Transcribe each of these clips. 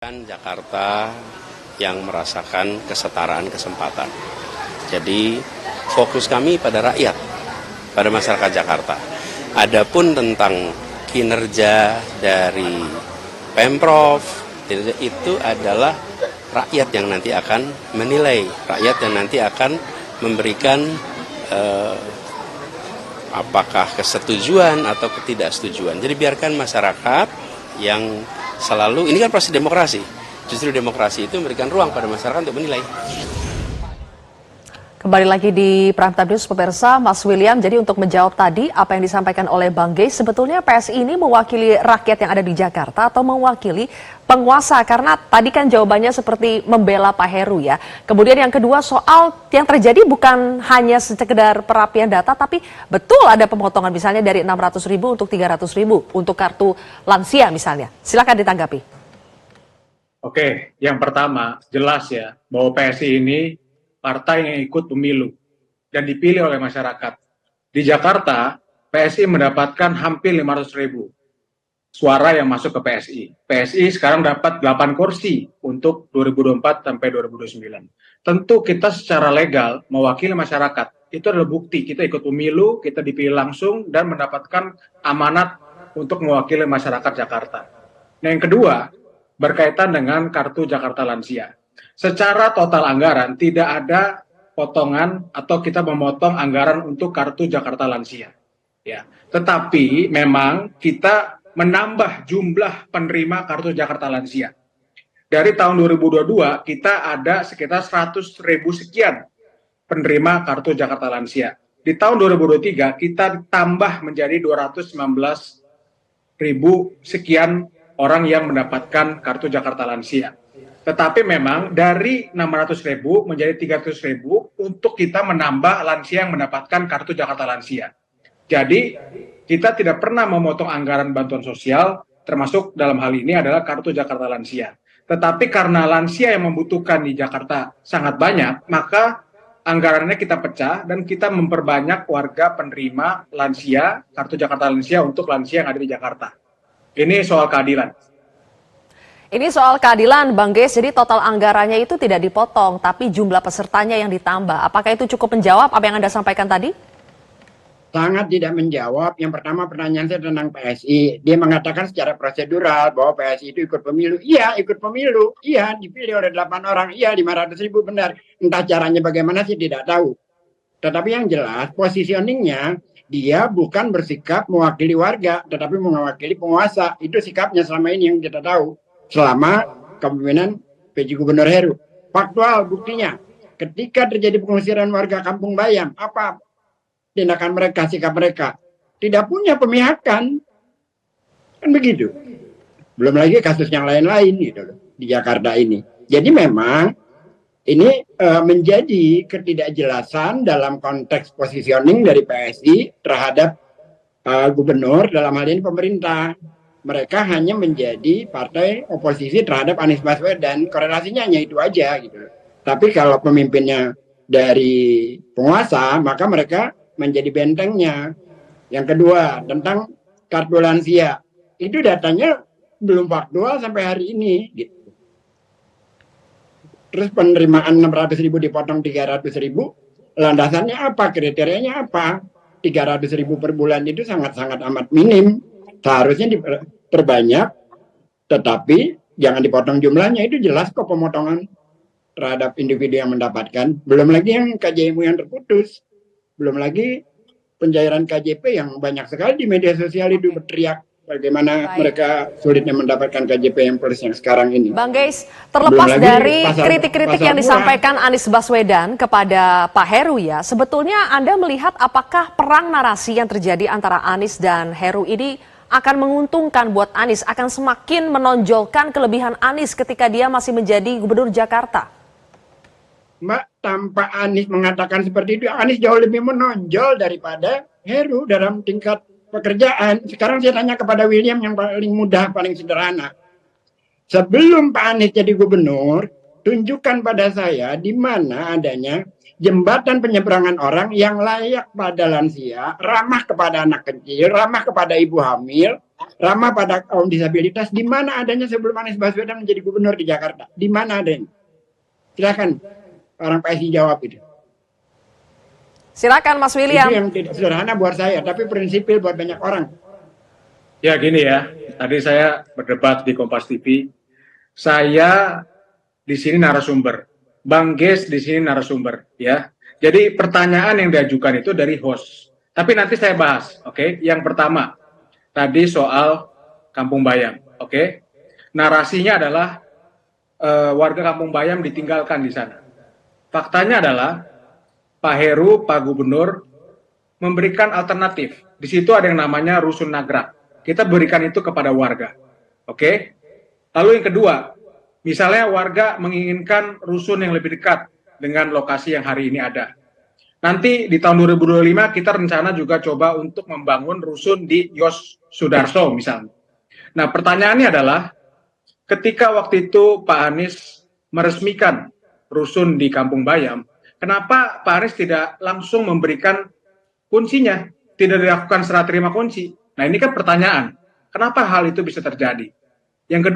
Jakarta yang merasakan kesetaraan kesempatan. Jadi fokus kami pada rakyat, pada masyarakat Jakarta. Adapun tentang kinerja dari Pemprov, itu adalah rakyat yang nanti akan menilai, rakyat yang nanti akan memberikan apakah kesetujuan atau ketidaksetujuan. Jadi biarkan masyarakat yang selalu, ini kan proses demokrasi, justru demokrasi itu memberikan ruang pada masyarakat untuk menilai. Kembali lagi di Prime Time News, pemirsa, Mas William. Jadi untuk menjawab tadi apa yang disampaikan oleh Bang Geis, sebetulnya PSI ini mewakili rakyat yang ada di Jakarta atau mewakili penguasa? Karena tadi kan jawabannya seperti membela Pak Heru ya. Kemudian yang kedua, soal yang terjadi bukan hanya sekedar perapian data, tapi betul ada pemotongan misalnya dari 600.000 untuk 300.000 untuk kartu lansia misalnya. Silakan ditanggapi. Oke, yang pertama jelas ya bahwa PSI ini partai yang ikut pemilu dan dipilih oleh masyarakat. Di Jakarta, PSI mendapatkan hampir 500.000 suara yang masuk ke PSI. PSI sekarang dapat 8 kursi untuk 2024 sampai 2029. Tentu kita secara legal mewakili masyarakat. Itu adalah bukti kita ikut pemilu, kita dipilih langsung dan mendapatkan amanat untuk mewakili masyarakat Jakarta. Nah, yang kedua, berkaitan dengan kartu Jakarta Lansia. Secara total anggaran tidak ada potongan atau kita memotong anggaran untuk kartu Jakarta Lansia. Ya, tetapi memang kita menambah jumlah penerima kartu Jakarta Lansia. Dari tahun 2022 kita ada sekitar 100.000 sekian penerima kartu Jakarta Lansia. Di tahun 2023 kita tambah menjadi 219.000 sekian orang yang mendapatkan kartu Jakarta Lansia. Tetapi memang dari 600.000 menjadi 300.000 untuk kita menambah lansia yang mendapatkan kartu Jakarta Lansia. Jadi kita tidak pernah memotong anggaran bantuan sosial, termasuk dalam hal ini adalah kartu Jakarta Lansia. Tetapi karena lansia yang membutuhkan di Jakarta sangat banyak, maka anggarannya kita pecah dan kita memperbanyak warga penerima lansia, kartu Jakarta Lansia untuk lansia yang ada di Jakarta. Ini soal keadilan. Ini soal keadilan, Bang Geis, jadi total anggarannya itu tidak dipotong, tapi jumlah pesertanya yang ditambah. Apakah itu cukup menjawab apa yang Anda sampaikan tadi? Sangat tidak menjawab. Yang pertama pertanyaan saya tentang PSI. Dia mengatakan secara prosedural bahwa PSI itu ikut pemilu. Iya, ikut pemilu. Iya, dipilih oleh 8 orang. Iya, 500.000 benar. Entah caranya bagaimana sih tidak tahu. Tetapi yang jelas, positioningnya dia bukan bersikap mewakili warga, tetapi mewakili penguasa. Itu sikapnya selama ini yang kita tahu. Selama kepemimpinan PJ Gubernur Heru. Faktual buktinya, ketika terjadi pengusiran warga Kampung Bayam, apa tindakan mereka, sikap mereka? Tidak punya pemihakan. Kan begitu. Belum lagi kasus yang lain-lain gitu loh, di Jakarta ini. Jadi memang ini menjadi ketidakjelasan dalam konteks positioning dari PSI terhadap gubernur, dalam hal ini pemerintah. Mereka hanya menjadi partai oposisi terhadap Anies Baswedan, korelasinya hanya itu aja gitu. Tapi kalau pemimpinnya dari penguasa, maka mereka menjadi bentengnya. Yang kedua, tentang kartu lansia, itu datanya belum faktual sampai hari ini gitu. Terus penerimaan 600.000 dipotong 300.000, landasannya apa, kriterianya apa? 300.000 per bulan itu sangat-sangat amat minim. Seharusnya diperbanyak, tetapi jangan dipotong jumlahnya. Itu jelas kok pemotongan terhadap individu yang mendapatkan. Belum lagi yang KJMU yang terputus. Belum lagi pencairan KJP yang banyak sekali di media sosial itu berteriak bagaimana mereka sulitnya mendapatkan KJP yang plus yang sekarang ini. Bang Geis, terlepas dari kritik-kritik yang disampaikan Anies Baswedan kepada Pak Heru ya, sebetulnya Anda melihat apakah perang narasi yang terjadi antara Anies dan Heru ini akan menguntungkan buat Anies, akan semakin menonjolkan kelebihan Anies ketika dia masih menjadi Gubernur Jakarta? Mbak, tanpa Anies mengatakan seperti itu, Anies jauh lebih menonjol daripada Heru dalam tingkat pekerjaan. Sekarang saya tanya kepada William yang paling mudah, paling sederhana. Sebelum Pak Anies jadi gubernur, tunjukkan pada saya di mana adanya jembatan penyeberangan orang yang layak pada lansia, ramah kepada anak kecil, ramah kepada ibu hamil, ramah pada kaum disabilitas. Di mana adanya sebelum Anies Baswedan menjadi gubernur di Jakarta? Di mana adanya? Silakan orang PSI jawab itu. Silakan Mas Itu William. yang tidak sederhana buat saya, tapi prinsipil buat banyak orang. Ya gini ya, tadi saya berdebat di Kompas TV. Saya di sini narasumber, Bang Ges di sini narasumber, ya. Jadi pertanyaan yang diajukan itu dari host. Tapi nanti saya bahas, oke? Yang pertama, tadi soal Kampung Bayam, oke? Narasinya adalah warga Kampung Bayam ditinggalkan di sana. Faktanya adalah Pak Heru, Pak Gubernur memberikan alternatif. Di situ ada yang namanya Rusun Nagrak. Kita berikan itu kepada warga, oke? Lalu yang kedua, misalnya warga menginginkan rusun yang lebih dekat dengan lokasi yang hari ini ada. Nanti di tahun 2025 kita rencana juga coba untuk membangun rusun di Yos Sudarso misalnya. Nah pertanyaannya adalah, ketika waktu itu Pak Anies meresmikan rusun di Kampung Bayam, kenapa Pak Anies tidak langsung memberikan kuncinya, tidak dilakukan serah terima kunci? Nah ini kan pertanyaan, kenapa hal itu bisa terjadi? Yang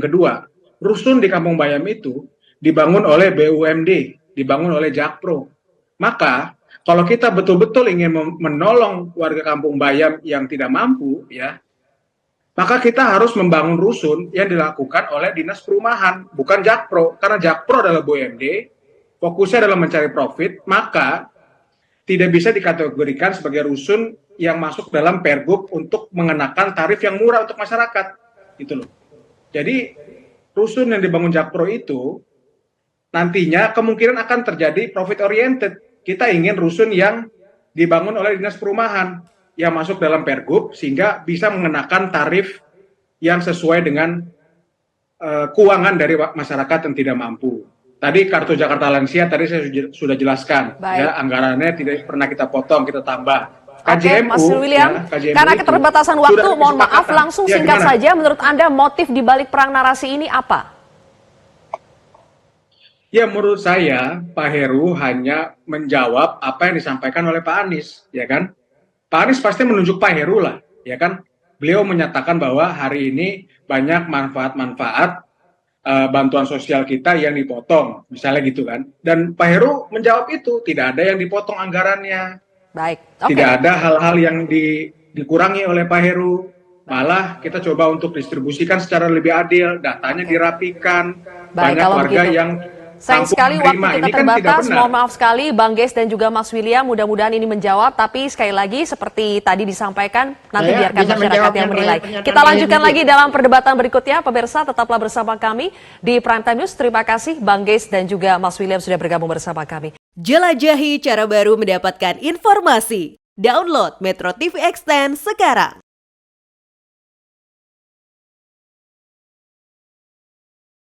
kedua, rusun di Kampung Bayam itu dibangun oleh BUMD, dibangun oleh Jakpro. Maka kalau kita betul-betul ingin menolong warga Kampung Bayam yang tidak mampu, ya, maka kita harus membangun rusun yang dilakukan oleh Dinas Perumahan, bukan Jakpro. Karena Jakpro adalah BUMD, fokusnya adalah mencari profit, maka tidak bisa dikategorikan sebagai rusun yang masuk dalam Pergub untuk mengenakan tarif yang murah untuk masyarakat. Gitu loh. Jadi rusun yang dibangun Jakpro itu nantinya kemungkinan akan terjadi profit oriented. Kita ingin rusun yang dibangun oleh Dinas Perumahan yang masuk dalam Pergub sehingga bisa mengenakan tarif yang sesuai dengan keuangan dari masyarakat yang tidak mampu. Tadi kartu Jakarta Lansia tadi saya sudah jelaskan. Baik. Ya, anggarannya tidak pernah kita potong, kita tambah. Oke, Mas William, KJMU karena itu keterbatasan waktu, sudah mohon maaf kesepakatan. langsung Ya, singkat gimana? saja, menurut Anda motif di balik perang narasi ini apa? Ya menurut saya Pak Heru hanya menjawab apa yang disampaikan oleh Pak Anies, ya kan? Pak Anies pasti menunjuk Pak Heru lah, ya kan? Beliau menyatakan bahwa hari ini banyak manfaat-manfaat bantuan sosial kita yang dipotong, misalnya gitu kan. Dan Pak Heru menjawab itu, tidak ada yang dipotong anggarannya. Baik, oke. Tidak ada hal-hal yang dikurangi oleh Pak Heru. Malah kita coba untuk distribusikan secara lebih adil, datanya dirapikan. Baik, Banyak kalau warga begitu. yang Sayang mampu sekali waktu menerima. kita Ini kan tidak terbatas, benar. mohon maaf sekali Bang Ges dan juga Mas William, mudah-mudahan ini menjawab, tapi sekali lagi seperti tadi disampaikan, nanti Saya biarkan bisa masyarakat menjawab yang yang menilai. pernyataan Kita lanjutkan lain lagi dalam perdebatan berikutnya, pemirsa tetaplah bersama kami di Prime Time News. Terima kasih Bang Ges dan juga Mas William sudah bergabung bersama kami. Jelajahi cara baru mendapatkan informasi. Download Metro TV Extend sekarang.